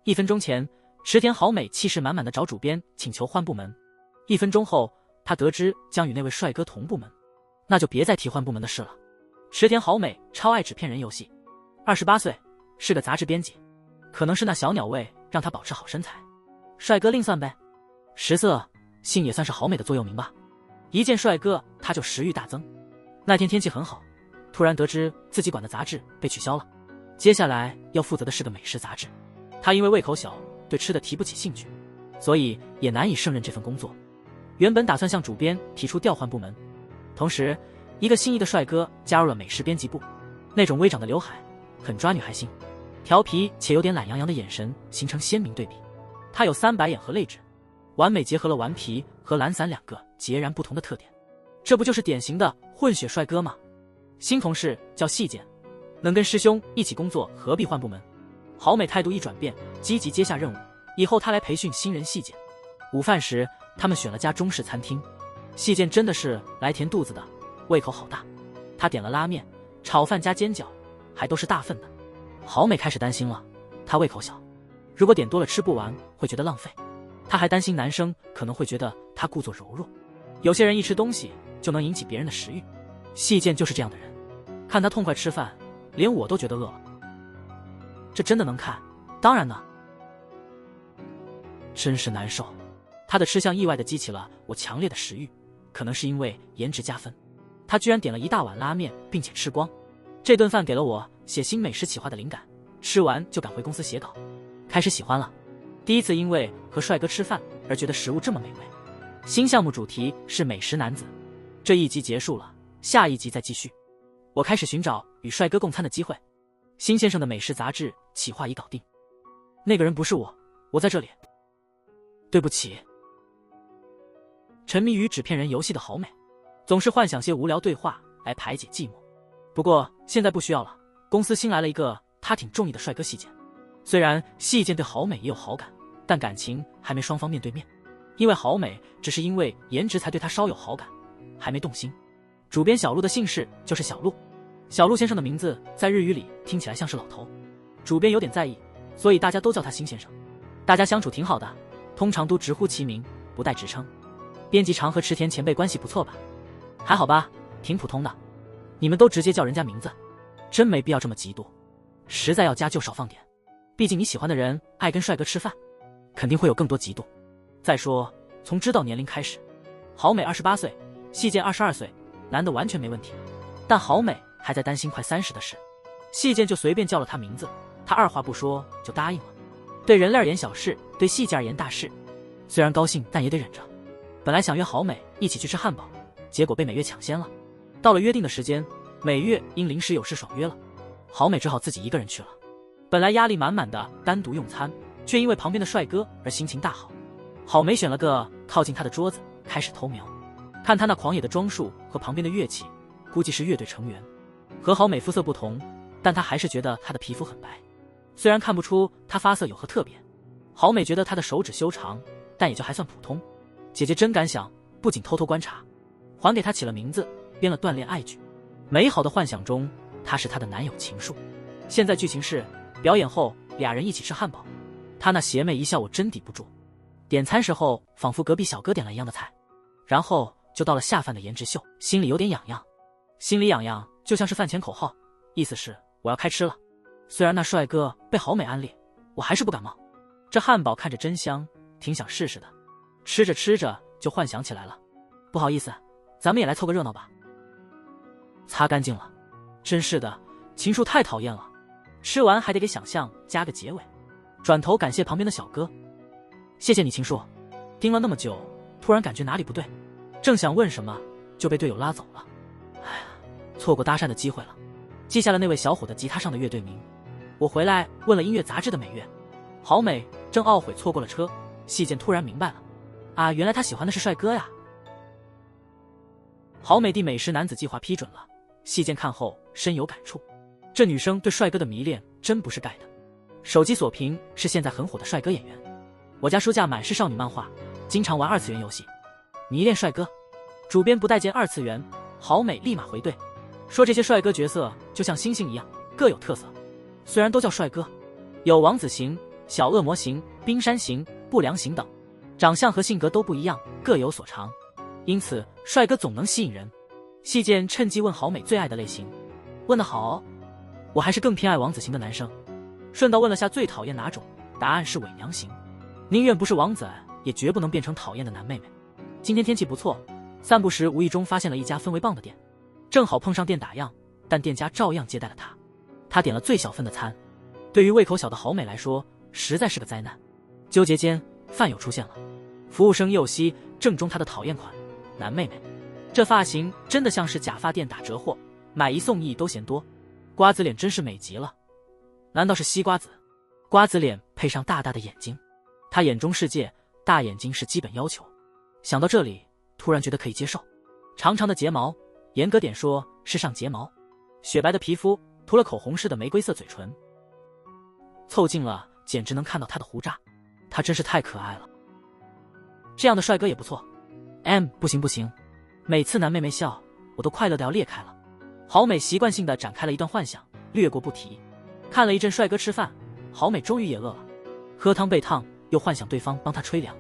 1分钟前，池田好美气势满满的找主编请求换部门。1分钟后，他得知将与那位帅哥同部门，那就别再提换部门的事了。池田好美超爱纸片人游戏，28岁，是个杂志编辑，可能是那小鸟胃让他保持好身材。帅哥另算呗，食色性也算是好美的座右铭吧。一见帅哥，他就食欲大增。那天天气很好，突然得知自己管的杂志被取消了，接下来要负责的是个美食杂志。他因为胃口小，对吃的提不起兴趣，所以也难以胜任这份工作。原本打算向主编提出调换部门，同时一个心仪的帅哥加入了美食编辑部，那种微长的刘海很抓女孩心，调皮且有点懒洋洋的眼神形成鲜明对比。他有3白眼和泪痣，完美结合了顽皮和懒散2个截然不同的特点，这不就是典型的混血帅哥吗？新同事叫细见，能跟师兄一起工作，何必换部门？好美态度一转变，积极接下任务，以后他来培训新人细见。午饭时，他们选了家中式餐厅，细见真的是来填肚子的，胃口好大。他点了拉面、炒饭加煎饺，还都是大份的。好美开始担心了，他胃口小，如果点多了吃不完，会觉得浪费。他还担心男生可能会觉得他故作柔弱，有些人一吃东西就能引起别人的食欲，细见就是这样的人。看他痛快吃饭，连我都觉得饿了。这真的能看？当然呢。真是难受。他的吃相意外地激起了我强烈的食欲，可能是因为颜值加分。他居然点了一大碗拉面，并且吃光。这顿饭给了我写新美食企划的灵感，吃完就赶回公司写稿。开始喜欢了，第一次因为和帅哥吃饭而觉得食物这么美味。新项目主题是美食男子，这一集结束了，下一集再继续。我开始寻找与帅哥共餐的机会。新先生的美食杂志企划已搞定，那个人不是我，我在这里。对不起。沉迷于纸片人游戏的好美，总是幻想些无聊对话来排解寂寞。不过现在不需要了，公司新来了一个他挺中意的帅哥细见。虽然细见对好美也有好感，但感情还没双方面对面，因为好美只是因为颜值才对他稍有好感，还没动心。主编小鹿的姓氏就是小鹿，小鹿先生的名字在日语里听起来像是老头，主编有点在意，所以大家都叫他新先生。大家相处挺好的，通常都直呼其名，不带职称。编辑长和池田前辈关系不错吧？还好吧，挺普通的。你们都直接叫人家名字，真没必要这么嫉妒。实在要加就少放点，毕竟你喜欢的人爱跟帅哥吃饭，肯定会有更多嫉妒。再说，从知道年龄开始，好美28岁，细见22岁，男的完全没问题。但好美还在担心快30的事，细见就随便叫了他名字，他二话不说就答应了。对人类而言小事，对细见而言大事。虽然高兴，但也得忍着。本来想约好美一起去吃汉堡，结果被美月抢先了。到了约定的时间，美月因临时有事爽约了，好美只好自己一个人去了。本来压力满满的单独用餐，却因为旁边的帅哥而心情大好。好美选了个靠近他的桌子，开始偷瞄。看他那狂野的装束和旁边的乐器，估计是乐队成员。和好美肤色不同，但他还是觉得他的皮肤很白。虽然看不出他发色有何特别，好美觉得他的手指修长，但也就还算普通。姐姐真敢想，不仅偷偷观察，还给他起了名字，编了锻炼爱剧。美好的幻想中，他是他的男友情树。现在剧情是表演后俩人一起吃汉堡，他那邪魅一笑我真抵不住。点餐时候仿佛隔壁小哥点了一样的菜，然后就到了下饭的颜值秀，心里有点痒痒。心里痒痒就像是饭前口号，意思是我要开吃了。虽然那帅哥被好美安利，我还是不感冒。这汉堡看着真香，挺想试试的。吃着吃着就幻想起来了，不好意思，咱们也来凑个热闹吧。擦干净了，真是的，情树太讨厌了。吃完还得给想象加个结尾。转头感谢旁边的小哥，谢谢你情树。盯了那么久，突然感觉哪里不对，正想问什么，就被队友拉走了。哎呀，错过搭讪的机会了。记下了那位小伙的吉他上的乐队名。我回来问了音乐杂志的美月，好美正懊悔错过了车，细见突然明白了。啊，原来他喜欢的是帅哥呀！好美的美食男子计划批准了，细见看后深有感触。这女生对帅哥的迷恋真不是盖的。手机锁屏是现在很火的帅哥演员。我家书架满是少女漫画，经常玩二次元游戏，迷恋帅哥。主编不待见二次元，好美立马回怼，说这些帅哥角色就像星星一样，各有特色。虽然都叫帅哥，有王子型、小恶魔型、冰山型、不良型等，长相和性格都不一样，各有所长，因此帅哥总能吸引人。细见趁机问好美最爱的类型，问得好哦，我还是更偏爱王子型的男生。顺道问了下最讨厌哪种，答案是伪娘型，宁愿不是王子，也绝不能变成讨厌的男妹妹。今天天气不错，散步时无意中发现了一家氛围棒的店，正好碰上店打烊，但店家照样接待了他。他点了最小份的餐，对于胃口小的好美来说，实在是个灾难。纠结间，饭友出现了，服务生右希正中他的讨厌款，男妹妹。这发型真的像是假发店打折货，买一送一都嫌多。瓜子脸真是美极了，难道是西瓜子？瓜子脸配上大大的眼睛，他眼中世界，大眼睛是基本要求。想到这里，突然觉得可以接受。长长的睫毛，严格点说是上睫毛，雪白的皮肤，涂了口红似的玫瑰色嘴唇，凑近了简直能看到他的胡渣，他真是太可爱了。这样的帅哥也不错。不行不行，每次男妹妹笑，我都快乐得要裂开了。好美习惯性的展开了一段幻想，略过不提。看了一阵帅哥吃饭，好美终于也饿了，喝汤备烫，又幻想对方帮她吹凉，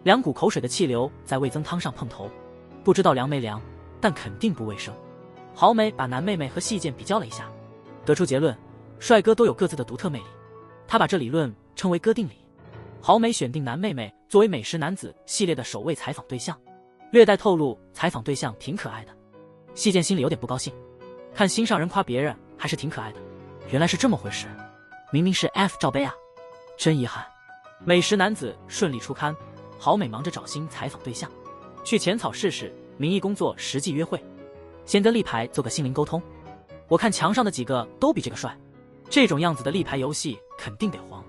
两股口水的气流在味增汤上碰头，不知道凉没凉，但肯定不卫生。好美把男妹妹和细剑比较了一下，得出结论，帅哥都有各自的独特魅力，他把这理论称为哥定理。好美选定男妹妹作为美食男子系列的首位采访对象，略带透露采访对象挺可爱的。细剑心里有点不高兴，看心上人夸别人还是挺可爱的，原来是这么回事，明明是 F 罩杯啊，真遗憾。美食男子顺利出刊，好美忙着找新采访对象，去浅草试试名义工作实际约会，先跟立牌做个心灵沟通。我看墙上的几个都比这个帅，这种样子的立牌游戏肯定得黄。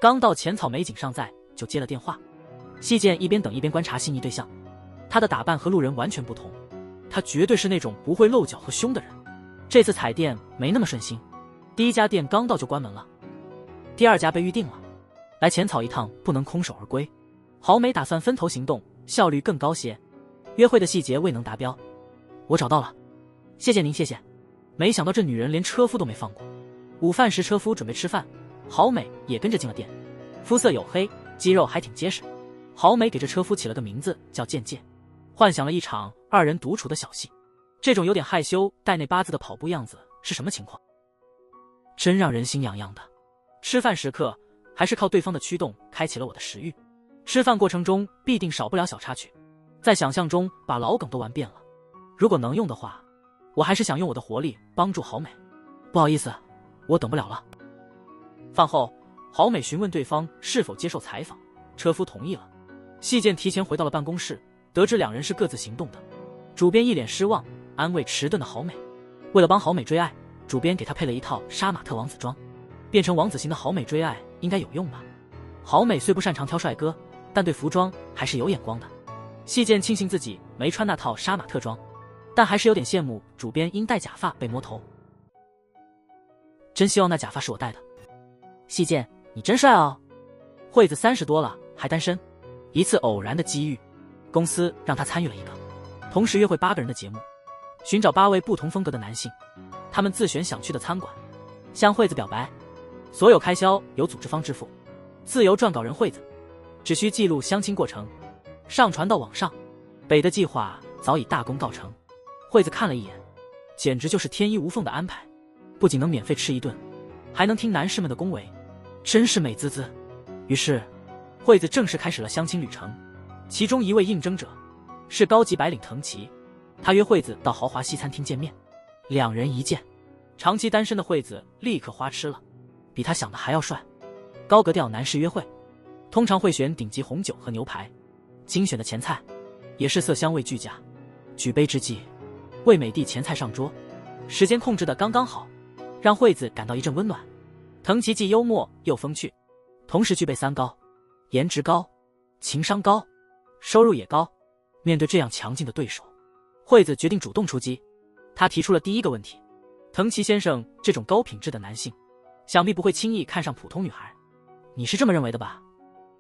刚到浅草美景尚在，就接了电话。细剑一边等一边观察心仪对象，他的打扮和路人完全不同，他绝对是那种不会露脚和胸的人。这次踩店没那么顺心，第一家店刚到就关门了，第二家被预定了。来浅草一趟不能空手而归，好美打算分头行动，效率更高些。约会的细节未能达标，我找到了，谢谢您谢谢。没想到这女人连车夫都没放过。午饭时车夫准备吃饭，好美也跟着进了店，肤色黝黑，肌肉还挺结实。好美给这车夫起了个名字叫剑界，幻想了一场二人独处的小戏。这种有点害羞带内八字的跑步样子是什么情况？真让人心痒痒的。吃饭时刻还是靠对方的驱动开启了我的食欲。吃饭过程中必定少不了小插曲，在想象中把老梗都玩遍了。如果能用的话，我还是想用我的活力帮助好美。不好意思，我等不了了。饭后，好美询问对方是否接受采访，车夫同意了。细剑提前回到了办公室，得知两人是各自行动的。主编一脸失望，安慰迟钝的好美。为了帮好美追爱，主编给她配了一套杀马特王子装，变成王子型的好美追爱应该有用吧。好美虽不擅长挑帅哥，但对服装还是有眼光的。细剑庆幸自己没穿那套杀马特装，但还是有点羡慕主编因戴假发被摸头。真希望那假发是我戴的。细剑，你真帅哦。惠子30多了还单身，一次偶然的机遇，公司让他参与了一个同时约会8个人的节目，寻找8位不同风格的男性，他们自选想去的餐馆，向惠子表白，所有开销由组织方支付，自由撰稿人惠子，只需记录相亲过程，上传到网上。北的计划早已大功告成。惠子看了一眼，简直就是天衣无缝的安排，不仅能免费吃一顿，还能听男士们的恭维，真是美滋滋。于是惠子正式开始了相亲旅程。其中一位应征者是高级白领藤崎，他约惠子到豪华西餐厅见面，两人一见，长期单身的惠子立刻花痴了，比他想的还要帅。高格调男士约会通常会选顶级红酒和牛排，精选的前菜也是色香味俱佳。举杯之际，味美地前菜上桌，时间控制得刚刚好，让惠子感到一阵温暖。藤崎既幽默又风趣，同时具备3高：颜值高、情商高、收入也高。面对这样强劲的对手，惠子决定主动出击。他提出了第一个问题：藤崎先生这种高品质的男性，想必不会轻易看上普通女孩，你是这么认为的吧？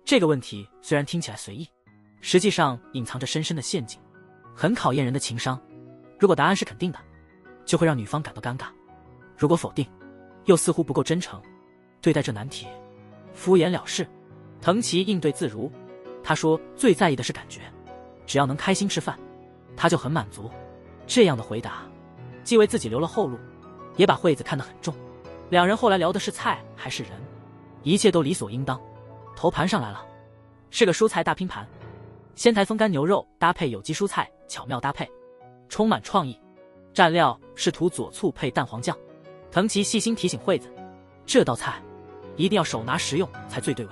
这个问题虽然听起来随意，实际上隐藏着深深的陷阱，很考验人的情商。如果答案是肯定的，就会让女方感到尴尬；如果否定，又似乎不够真诚。对待这难题，敷衍了事。藤崎应对自如，他说最在意的是感觉，只要能开心吃饭，他就很满足。这样的回答，既为自己留了后路，也把惠子看得很重。两人后来聊的是菜还是人，一切都理所应当。头盘上来了，是个蔬菜大拼盘，仙台风干牛肉搭配有机蔬菜，巧妙搭配，充满创意。蘸料是涂佐醋配蛋黄酱。藤崎细心提醒惠子，这道菜一定要手拿食用才最对味。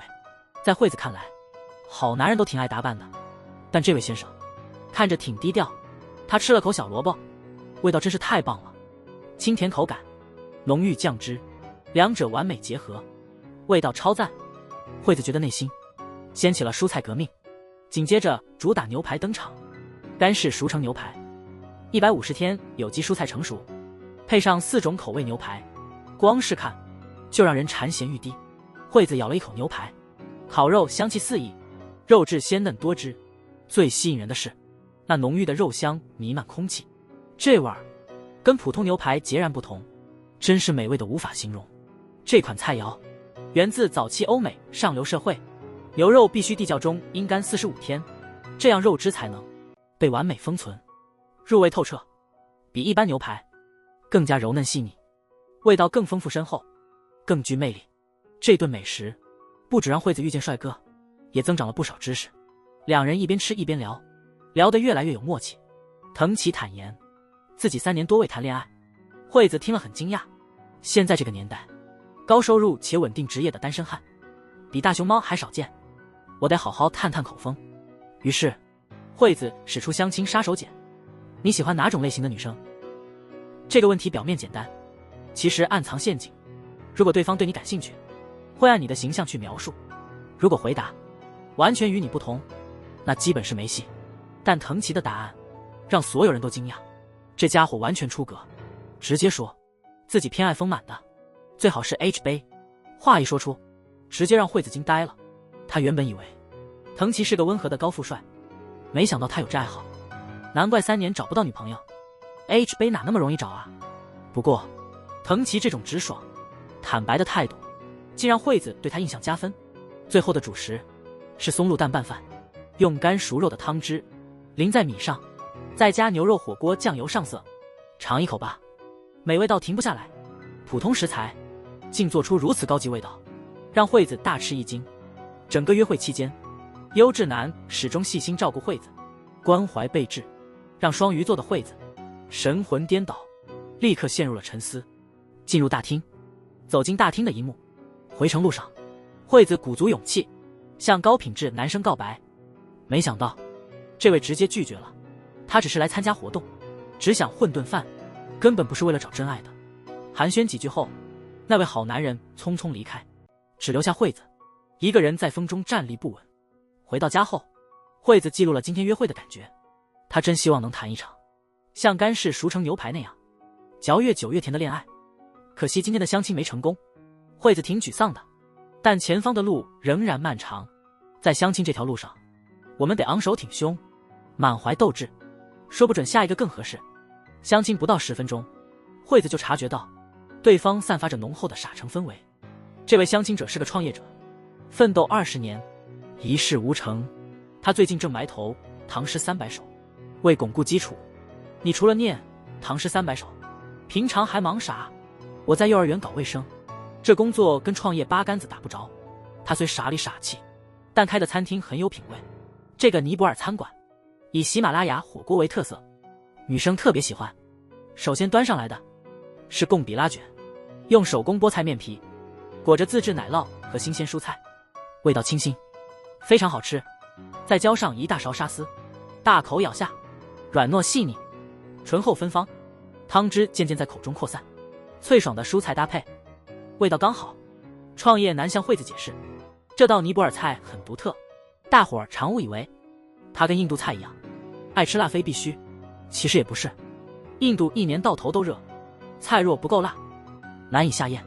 在惠子看来，好男人都挺爱打扮的，但这位先生看着挺低调。他吃了口小萝卜，味道真是太棒了，清甜口感，浓郁酱汁，两者完美结合，味道超赞。惠子觉得内心掀起了蔬菜革命。紧接着主打牛排登场，干式熟成牛排，150天有机蔬菜成熟，配上4种口味牛排，光是看就让人馋涎欲滴。惠子咬了一口牛排，烤肉香气四溢，肉质鲜嫩多汁，最吸引人的是那浓郁的肉香弥漫空气，这味儿跟普通牛排截然不同，真是美味的无法形容。这款菜肴源自早期欧美上流社会，牛肉必须地窖中阴干45天，这样肉汁才能被完美封存，入味透彻，比一般牛排更加柔嫩细腻，味道更丰富深厚，更具魅力。这顿美食不只让惠子遇见帅哥，也增长了不少知识。两人一边吃一边聊，聊得越来越有默契。藤崎坦言自己3年多未谈恋爱，惠子听了很惊讶。现在这个年代，高收入且稳定职业的单身汉比大熊猫还少见，我得好好探探口风。于是惠子使出相亲杀手锏，你喜欢哪种类型的女生？这个问题表面简单，其实暗藏陷阱。如果对方对你感兴趣，会按你的形象去描述，如果回答完全与你不同，那基本是没戏。但藤崎的答案让所有人都惊讶，这家伙完全出格，直接说自己偏爱丰满的，最好是 H 杯。话一说出，直接让惠子惊呆了。他原本以为藤崎是个温和的高富帅，没想到他有这爱好，难怪3年找不到女朋友。H 杯哪那么容易找啊？不过藤崎这种直爽坦白的态度竟让惠子对他印象加分。最后的主食是松露蛋拌饭，用干熟肉的汤汁淋在米上，再加牛肉火锅酱油上色，尝一口吧，美味到停不下来。普通食材竟做出如此高级味道，让惠子大吃一惊。整个约会期间，优质男始终细心照顾惠子，关怀备至，让双鱼座的惠子神魂颠倒，立刻陷入了沉思。进入大厅，走进大厅的一幕，回程路上，惠子鼓足勇气向高品质男生告白，没想到这位直接拒绝了，他只是来参加活动，只想混顿饭，根本不是为了找真爱的。寒暄几句后，那位好男人匆匆离开，只留下惠子一个人在风中站立不稳。回到家后，惠子记录了今天约会的感觉，她真希望能谈一场像干式熟成牛排那样嚼越久越甜的恋爱。可惜今天的相亲没成功，惠子挺沮丧的，但前方的路仍然漫长。在相亲这条路上，我们得昂首挺胸，满怀斗志，说不准下一个更合适。相亲不到10分钟，惠子就察觉到对方散发着浓厚的傻橙氛围。这位相亲者是个创业者，奋斗20年，一事无成。他最近正埋头唐诗300首，为巩固基础。你除了念唐诗300首，平常还忙啥？我在幼儿园搞卫生，这工作跟创业八竿子打不着。他虽傻里傻气，但开的餐厅很有品味。这个尼泊尔餐馆以喜马拉雅火锅为特色，女生特别喜欢。首先端上来的是贡比拉卷，用手工菠菜面皮裹着自制奶酪和新鲜蔬菜，味道清新，非常好吃。再浇上一大勺沙司，大口咬下，软糯细腻，醇厚芬芳，汤汁渐渐在口中扩散，脆爽的蔬菜搭配，味道刚好。创业男向惠子解释，这道尼泊尔菜很独特，大伙儿常误以为它跟印度菜一样，爱吃辣非必须，其实也不是。印度一年到头都热，菜若不够辣，难以下咽。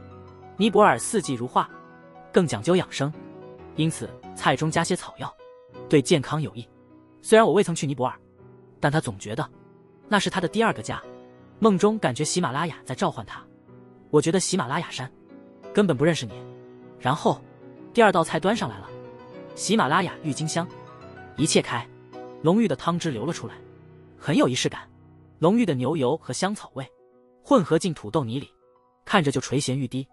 尼泊尔四季如画，更讲究养生，因此菜中加些草药，对健康有益。虽然我未曾去尼泊尔，但他总觉得那是他的第2个家，梦中感觉喜马拉雅在召唤他。我觉得喜马拉雅山根本不认识你。然后第二道菜端上来了，喜马拉雅郁金香，一切开，浓郁的汤汁流了出来，很有仪式感。浓郁的牛油和香草味混合进土豆泥里，看着就垂涎欲滴。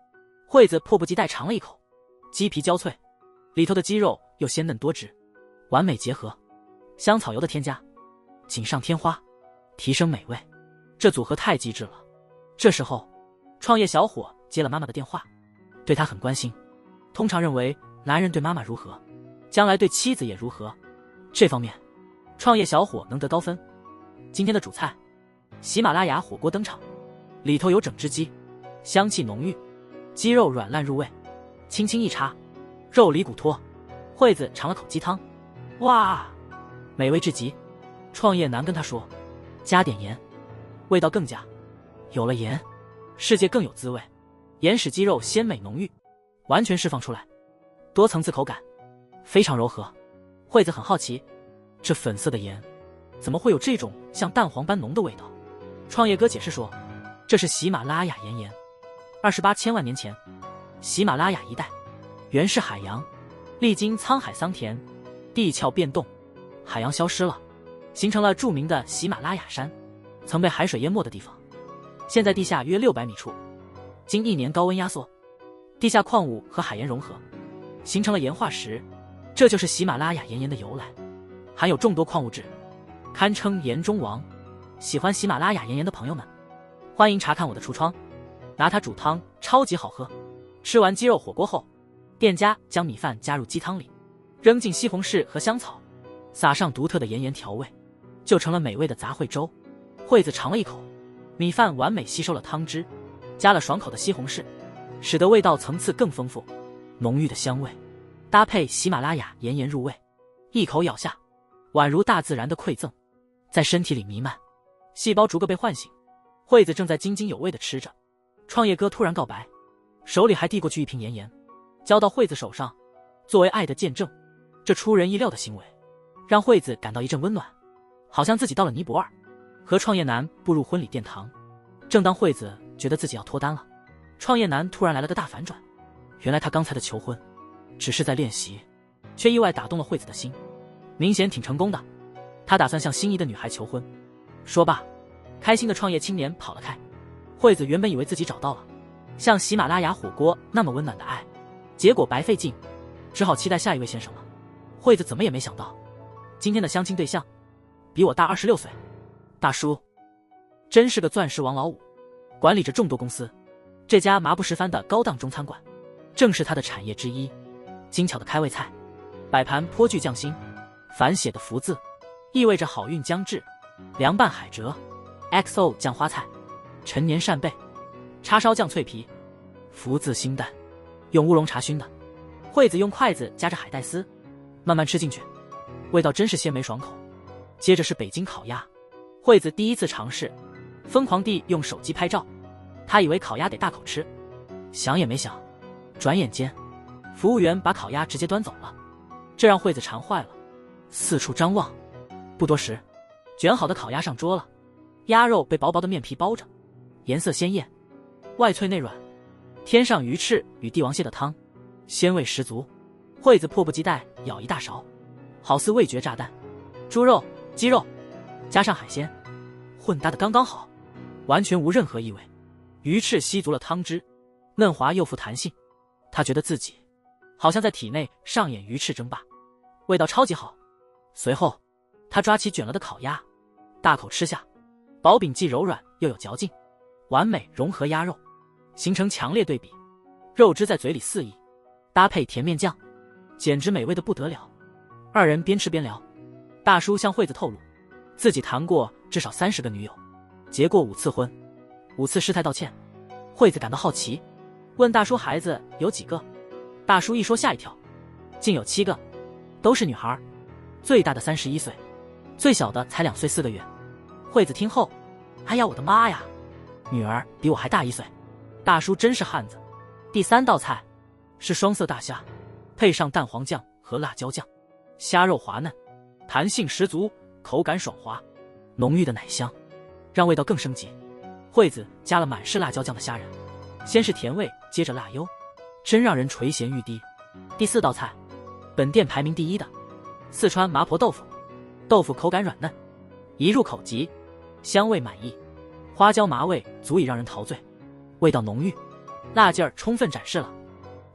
惠子迫不及待尝了一口，鸡皮焦脆，里头的鸡肉又鲜嫩多汁，完美结合。香草油的添加，锦上添花，提升美味，这组合太机智了。这时候，创业小伙接了妈妈的电话，对他很关心。通常认为，男人对妈妈如何，将来对妻子也如何。这方面，创业小伙能得高分。今天的主菜，喜马拉雅火锅登场，里头有整只鸡，香气浓郁，鸡肉软烂入味，轻轻一插，肉里骨脱。惠子尝了口鸡汤，哇，美味至极。创业男跟他说，加点盐，味道更佳。有了盐，世界更有滋味。盐使鸡肉鲜美浓郁，完全释放出来，多层次口感，非常柔和。惠子很好奇，这粉色的盐怎么会有这种像蛋黄般浓的味道？创业哥解释说，这是喜马拉雅岩盐。28千万年前，喜马拉雅一带原是海洋，历经沧海桑田，地壳变动，海洋消失了，形成了著名的喜马拉雅山，曾被海水淹没的地方，现在地下约600米处，经1年高温压缩，地下矿物和海盐融合，形成了盐化石，这就是喜马拉雅岩盐的由来，含有众多矿物质，堪称盐中王。喜欢喜马拉雅岩盐的朋友们，欢迎查看我的橱窗，拿它煮汤超级好喝。吃完鸡肉火锅后，店家将米饭加入鸡汤里，扔进西红柿和香草，撒上独特的盐调味，就成了美味的杂烩粥。惠子尝了一口，米饭完美吸收了汤汁，加了爽口的西红柿，使得味道层次更丰富，浓郁的香味搭配喜马拉雅盐入味，一口咬下，宛如大自然的馈赠，在身体里弥漫，细胞逐个被唤醒。惠子正在津津有味地吃着，创业哥突然告白，手里还递过去一瓶盐，交到惠子手上，作为爱的见证。这出人意料的行为让惠子感到一阵温暖，好像自己到了尼泊尔，和创业男步入婚礼殿堂。正当惠子觉得自己要脱单了，创业男突然来了个大反转，原来他刚才的求婚只是在练习，却意外打动了惠子的心，明显挺成功的。他打算向心仪的女孩求婚。说罢，开心的创业青年跑了开。惠子原本以为自己找到了像喜马拉雅火锅那么温暖的爱，结果白费劲，只好期待下一位先生了。惠子怎么也没想到，今天的相亲对象比我大26岁，大叔真是个钻石王老五，管理着众多公司，这家麻不实帆的高档中餐馆正是他的产业之一。精巧的开胃菜，摆盘颇具匠心，繁写的福字意味着好运将至。凉拌海蜇 XO 酱花菜，陈年扇贝，叉烧酱脆皮，福字心蛋，用乌龙茶熏的。惠子用筷子夹着海带丝慢慢吃进去，味道真是鲜美爽口。接着是北京烤鸭，惠子第一次尝试，疯狂地用手机拍照，她以为烤鸭得大口吃，想也没想，转眼间服务员把烤鸭直接端走了，这让惠子馋坏了，四处张望。不多时，卷好的烤鸭上桌了，鸭肉被薄薄的面皮包着，颜色鲜艳，外脆内软，添上鱼翅与帝王蟹的汤，鲜味十足。惠子迫不及待舀一大勺，好似味觉炸弹，猪肉、鸡肉加上海鲜，混搭的刚刚好，完全无任何异味。鱼翅吸足了汤汁，嫩滑又富弹性，他觉得自己好像在体内上演鱼翅争霸，味道超级好。随后他抓起卷了的烤鸭，大口吃下，薄饼既柔软又有嚼劲，完美融合鸭肉，形成强烈对比，肉汁在嘴里肆意，搭配甜面酱，简直美味的不得了。二人边吃边聊，大叔向惠子透露，自己谈过至少30个女友，结过5次婚，5次失态道歉。惠子感到好奇，问大叔孩子有几个？大叔一说吓一跳，竟有7个，都是女孩，最大的31岁，最小的才2岁4个月。惠子听后，哎呀我的妈呀，女儿比我还大1岁，大叔真是汉子。第3道菜是双色大虾，配上蛋黄酱和辣椒酱，虾肉滑嫩，弹性十足，口感爽滑，浓郁的奶香让味道更升级。惠子加了满是辣椒酱的虾仁，先是甜味，接着辣油，真让人垂涎欲滴。第4道菜，本店排名第1的四川麻婆豆腐。豆腐口感软嫩，一入口即香味满溢，花椒麻味足以让人陶醉，味道浓郁，辣劲儿充分展示了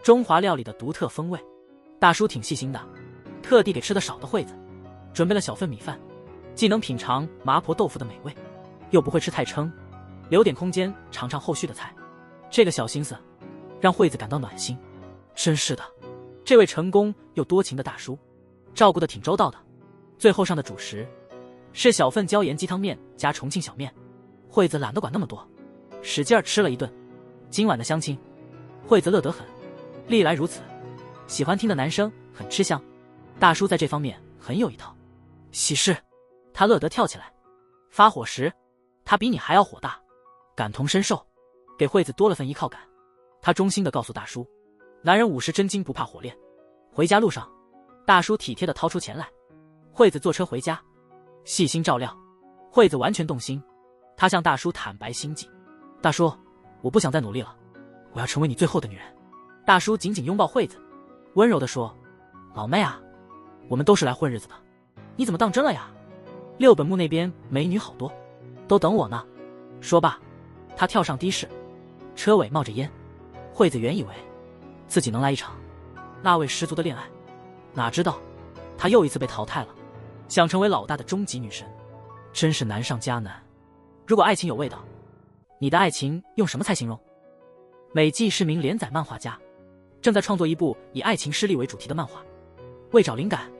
中华料理的独特风味。大叔挺细心的，特地给吃的少的惠子准备了小份米饭，既能品尝麻婆豆腐的美味，又不会吃太撑，留点空间尝尝后续的菜。这个小心思让惠子感到暖心。真是的，这位成功又多情的大叔照顾得挺周到的。最后上的主食是小份椒盐鸡汤面加重庆小面，惠子懒得管那么多，使劲儿吃了一顿。今晚的相亲，惠子乐得很，历来如此，喜欢听的男生很吃香，大叔在这方面很有一套。喜事，他乐得跳起来；发火时，他比你还要火大，感同身受，给惠子多了份依靠感。他衷心地告诉大叔，男人50真金不怕火炼。回家路上，大叔体贴地掏出钱来，惠子坐车回家，细心照料，惠子完全动心。他向大叔坦白心迹，大叔，我不想再努力了，我要成为你最后的女人。大叔紧紧拥抱惠子，温柔地说，老妹啊，我们都是来混日子的，你怎么当真了呀？六本木那边美女好多，都等我呢。说罢，他跳上的士，车尾冒着烟。惠子原以为自己能来一场辣味十足的恋爱，哪知道他又一次被淘汰了。想成为老大的终极女神，真是难上加难。如果爱情有味道，你的爱情用什么菜形容？美纪是名连载漫画家，正在创作一部以爱情失利为主题的漫画。为找灵感，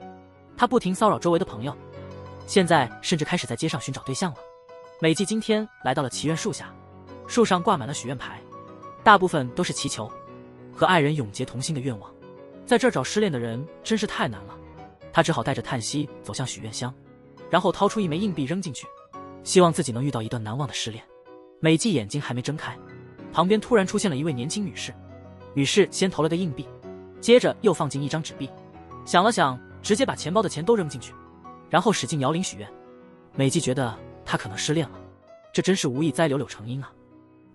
他不停骚扰周围的朋友，现在甚至开始在街上寻找对象了。美纪今天来到了祈愿树下，树上挂满了许愿牌，大部分都是祈求和爱人永结同心的愿望。在这儿找失恋的人真是太难了，他只好带着叹息走向许愿箱，然后掏出1枚硬币扔进去，希望自己能遇到一段难忘的失恋。美纪眼睛还没睁开，旁边突然出现了一位年轻女士。女士先投了个硬币，接着又放进一张纸币，想了想，直接把钱包的钱都扔进去，然后使劲摇铃许愿。美纪觉得她可能失恋了，这真是无意栽柳柳成荫啊。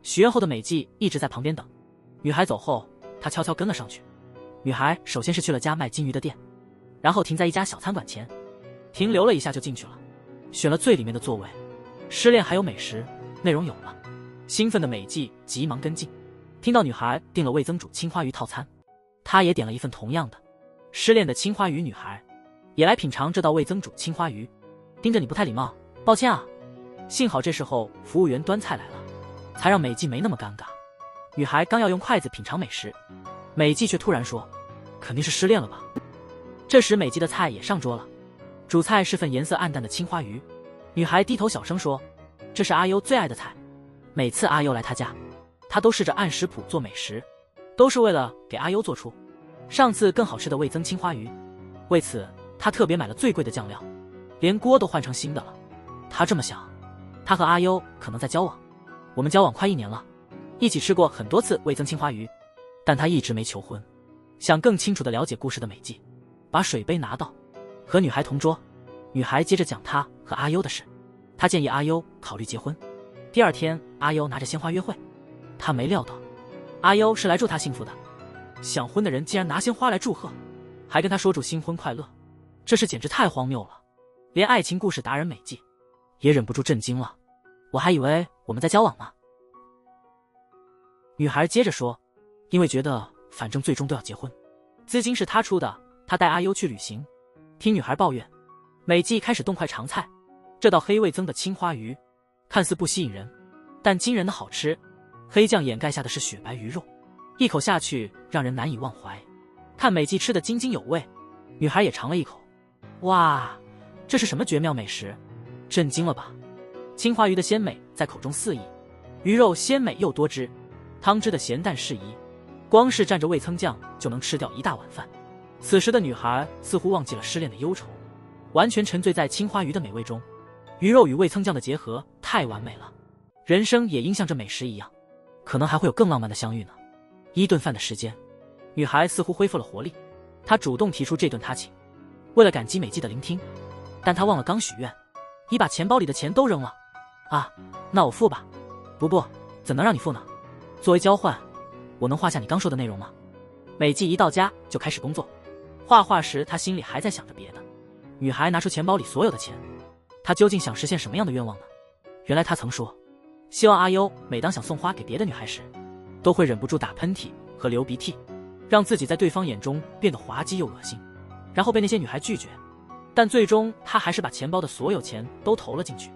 许愿后的美纪一直在旁边等，女孩走后，她悄悄跟了上去。女孩首先是去了家卖金鱼的店，然后停在一家小餐馆前，停留了一下就进去了，选了最里面的座位。失恋还有美食，内容有了。兴奋的美纪急忙跟进，听到女孩订了味增煮青花鱼套餐，她也点了一份同样的。失恋的青花鱼女孩也来品尝这道味增煮青花鱼。盯着你不太礼貌，抱歉啊。幸好这时候服务员端菜来了，才让美纪没那么尴尬。女孩刚要用筷子品尝美食，美纪却突然说，肯定是失恋了吧。这时美纪的菜也上桌了，主菜是份颜色暗淡的青花鱼。女孩低头小声说，这是阿优最爱的菜，每次阿优来她家，她都试着按食谱做美食，都是为了给阿优做出上次更好吃的味增青花鱼。为此她特别买了最贵的酱料，连锅都换成新的了。她这么想，她和阿优可能在交往，我们交往快1年了，一起吃过很多次味增青花鱼，但她一直没求婚。想更清楚地了解故事的美纪把水杯拿到，和女孩同桌。女孩接着讲她和阿优的事，她建议阿优考虑结婚。第二天，阿优拿着鲜花约会，她没料到阿优是来祝她幸福的。想婚的人竟然拿鲜花来祝贺，还跟她说祝新婚快乐，这事简直太荒谬了。连爱情故事达人美纪也忍不住震惊了，我还以为我们在交往呢。女孩接着说，因为觉得反正最终都要结婚，资金是她出的，她带阿优去旅行。听女孩抱怨，美纪开始动筷尝菜。这道黑味增的青花鱼看似不吸引人，但惊人的好吃。黑酱掩盖下的是雪白鱼肉，一口下去让人难以忘怀。看美纪吃得津津有味，女孩也尝了一口，哇，这是什么绝妙美食？震惊了吧！青花鱼的鲜美在口中肆意，鱼肉鲜美又多汁，汤汁的咸淡适宜，光是蘸着味噌酱就能吃掉一大碗饭。此时的女孩似乎忘记了失恋的忧愁，完全沉醉在青花鱼的美味中。鱼肉与味噌酱的结合太完美了，人生也应像这美食一样，可能还会有更浪漫的相遇呢。1顿饭的时间，女孩似乎恢复了活力，她主动提出这顿她请。为了感激美纪的聆听，但她忘了刚许愿，已把钱包里的钱都扔了。啊，那我付吧。不，怎能让你付呢？作为交换，我能画下你刚说的内容吗？美纪一到家就开始工作，画画时她心里还在想着别的。女孩拿出钱包里所有的钱，她究竟想实现什么样的愿望呢？原来她曾说，希望阿优每当想送花给别的女孩时，都会忍不住打喷嚏和流鼻涕，让自己在对方眼中变得滑稽又恶心，然后被那些女孩拒绝。但最终她还是把钱包的所有钱都投了进去，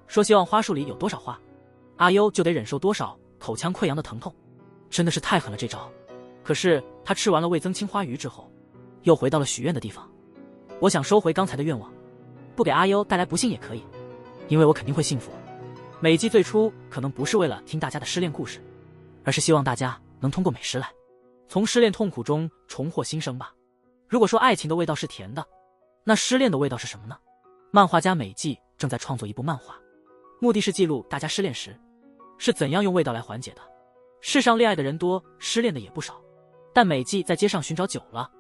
说希望花束里有多少花，阿优就得忍受多少口腔溃疡的疼痛。真的是太狠了这招。可是她吃完了味增青花鱼之后，又回到了许愿的地方。我想收回刚才的愿望，不给阿优带来不幸也可以，因为我肯定会幸福。美纪最初可能不是为了听大家的失恋故事，而是希望大家能通过美食来从失恋痛苦中重获新生吧。如果说爱情的味道是甜的，那失恋的味道是什么呢？漫画家美纪正在创作一部漫画，目的是记录大家失恋时是怎样用味道来缓解的。世上恋爱的人多，失恋的也不少，但美纪在街上寻找久了，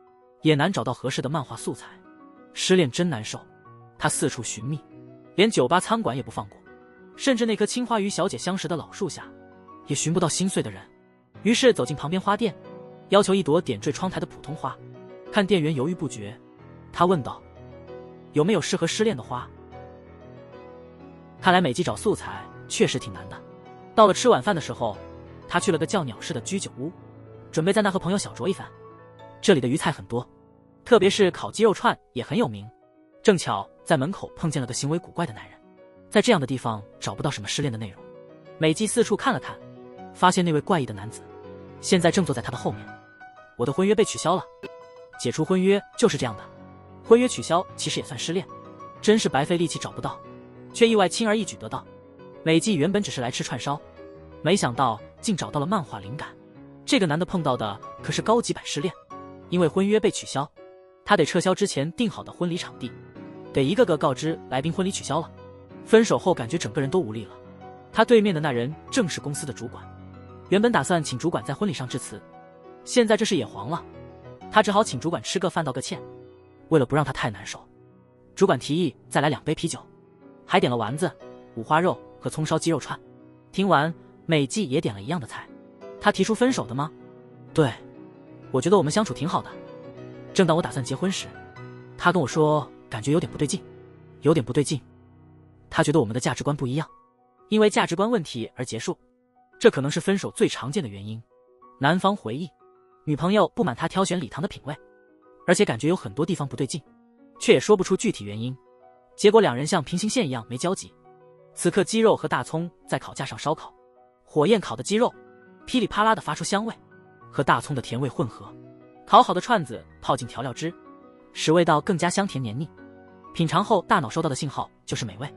也难找到合适的漫画素材。失恋真难受，他四处寻觅，连酒吧餐馆也不放过，甚至那棵青花鱼小姐相识的老树下也寻不到心碎的人。于是走进旁边花店，要求一朵点缀窗台的普通花。看店员犹豫不决，他问道，有没有适合失恋的花？看来美纪找素材确实挺难的。到了吃晚饭的时候，他去了个叫鸟市的居酒屋，准备在那和朋友小酌一番。这里的鱼菜很多，特别是烤鸡肉串也很有名。正巧在门口碰见了个行为古怪的男人，在这样的地方找不到什么失恋的内容。美纪四处看了看，发现那位怪异的男子现在正坐在他的后面。我的婚约被取消了。解除婚约就是这样的，婚约取消其实也算失恋，真是白费力气找不到，却意外轻而易举得到。美纪原本只是来吃串烧，没想到竟找到了漫画灵感。这个男的碰到的可是高级版失恋，因为婚约被取消，他得撤销之前定好的婚礼场地，得一个个告知来宾婚礼取消了。分手后感觉整个人都无力了。他对面的那人正是公司的主管，原本打算请主管在婚礼上致辞，现在这事也黄了，他只好请主管吃个饭道个歉。为了不让他太难受，主管提议再来2杯啤酒，还点了丸子、五花肉和葱烧鸡肉串。听完，美纪也点了一样的菜。他提出分手的吗？对，我觉得我们相处挺好的。正当我打算结婚时，他跟我说感觉有点不对劲。他觉得我们的价值观不一样，因为价值观问题而结束，这可能是分手最常见的原因。男方回忆，女朋友不满他挑选礼堂的品味，而且感觉有很多地方不对劲，却也说不出具体原因。结果两人像平行线一样没交集。此刻鸡肉和大葱在烤架上烧烤，火焰烤的鸡肉噼里啪啦的发出香味，和大葱的甜味混合。烤好的串子泡进调料汁，使味道更加香甜黏腻。品尝后，大脑收到的信号就是美味。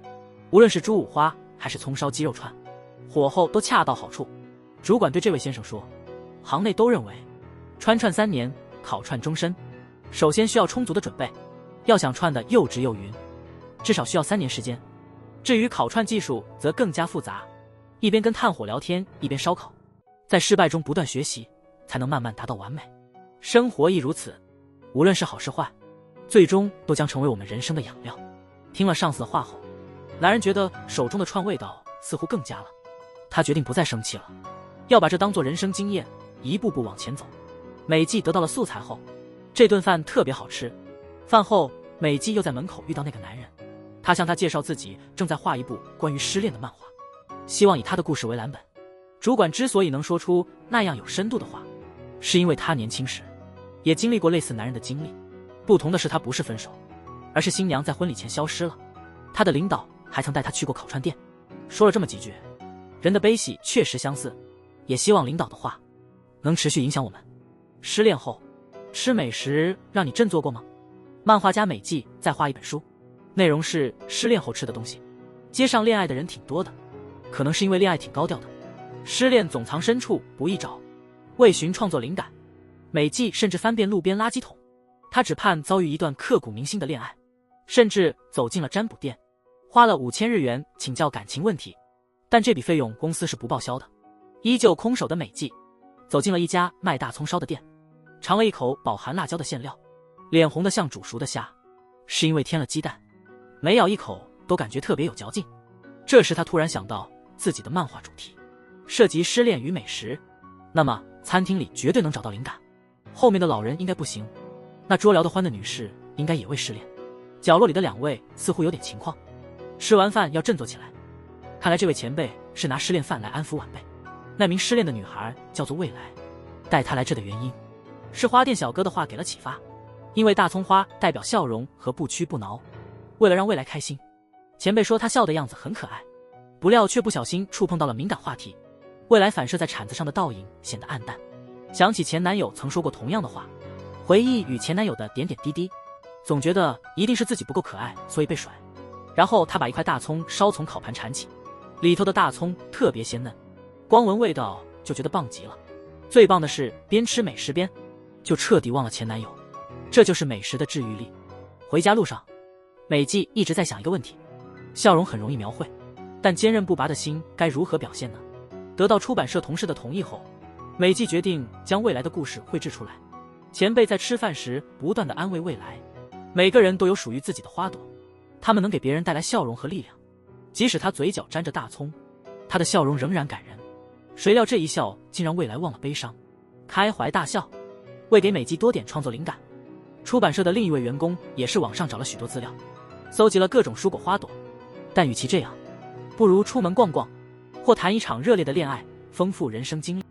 无论是猪五花还是葱烧鸡肉串，火候都恰到好处。主管对这位先生说，行内都认为穿串3年，烤串终身。首先需要充足的准备，要想串的又直又匀，至少需要3年时间。至于烤串技术则更加复杂，一边跟炭火聊天，一边烧烤，在失败中不断学习，才能慢慢达到完美。生活亦如此，无论是好是坏，最终都将成为我们人生的养料。听了上司的话后，男人觉得手中的串味道似乎更佳了，他决定不再生气了，要把这当作人生经验，一步步往前走。美纪得到了素材后，这顿饭特别好吃。饭后，美纪又在门口遇到那个男人，他向他介绍自己正在画一部关于失恋的漫画，希望以他的故事为蓝本。主管之所以能说出那样有深度的话，是因为他年轻时也经历过类似男人的经历，不同的是他不是分手，而是新娘在婚礼前消失了。他的领导还曾带他去过烤串店。说了这么几句，人的悲喜确实相似，也希望领导的话能持续影响我们。失恋后吃美食让你振作过吗？漫画家美纪在画一本书，内容是失恋后吃的东西。街上恋爱的人挺多的，可能是因为恋爱挺高调的，失恋总藏深处不易找。为寻创作灵感，美纪甚至翻遍路边垃圾桶，他只盼遭遇一段刻骨铭心的恋爱，甚至走进了占卜店，花了5000日元请教感情问题，但这笔费用公司是不报销的。依旧空手的美纪走进了一家卖大葱烧的店，尝了一口饱含辣椒的馅料，脸红的像煮熟的虾，是因为添了鸡蛋，每咬一口都感觉特别有嚼劲。这时他突然想到自己的漫画主题涉及失恋与美食，那么餐厅里绝对能找到灵感。后面的老人应该不行，那桌聊得欢的女士应该也未失恋。角落里的两位似乎有点情况，吃完饭要振作起来。看来这位前辈是拿失恋饭来安抚晚辈。那名失恋的女孩叫做未来，带她来这的原因是花店小哥的话给了启发，因为大葱花代表笑容和不屈不挠。为了让未来开心，前辈说她笑的样子很可爱，不料却不小心触碰到了敏感话题。未来反射在铲子上的倒影显得暗淡，想起前男友曾说过同样的话，回忆与前男友的点点滴滴，总觉得一定是自己不够可爱，所以被甩。然后他把一块大葱烧从烤盘铲起，里头的大葱特别鲜嫩，光闻味道就觉得棒极了。最棒的是边吃美食边就彻底忘了前男友，这就是美食的治愈力。回家路上，美纪一直在想一个问题，笑容很容易描绘，但坚韧不拔的心该如何表现呢？得到出版社同事的同意后，美纪决定将未来的故事绘制出来。前辈在吃饭时不断地安慰未来，每个人都有属于自己的花朵，他们能给别人带来笑容和力量。即使他嘴角沾着大葱，他的笑容仍然感人。谁料这一笑竟让未来忘了悲伤，开怀大笑。为给美纪多点创作灵感，出版社的另一位员工也是网上找了许多资料，搜集了各种蔬果花朵。但与其这样，不如出门逛逛，或谈一场热烈的恋爱，丰富人生经历。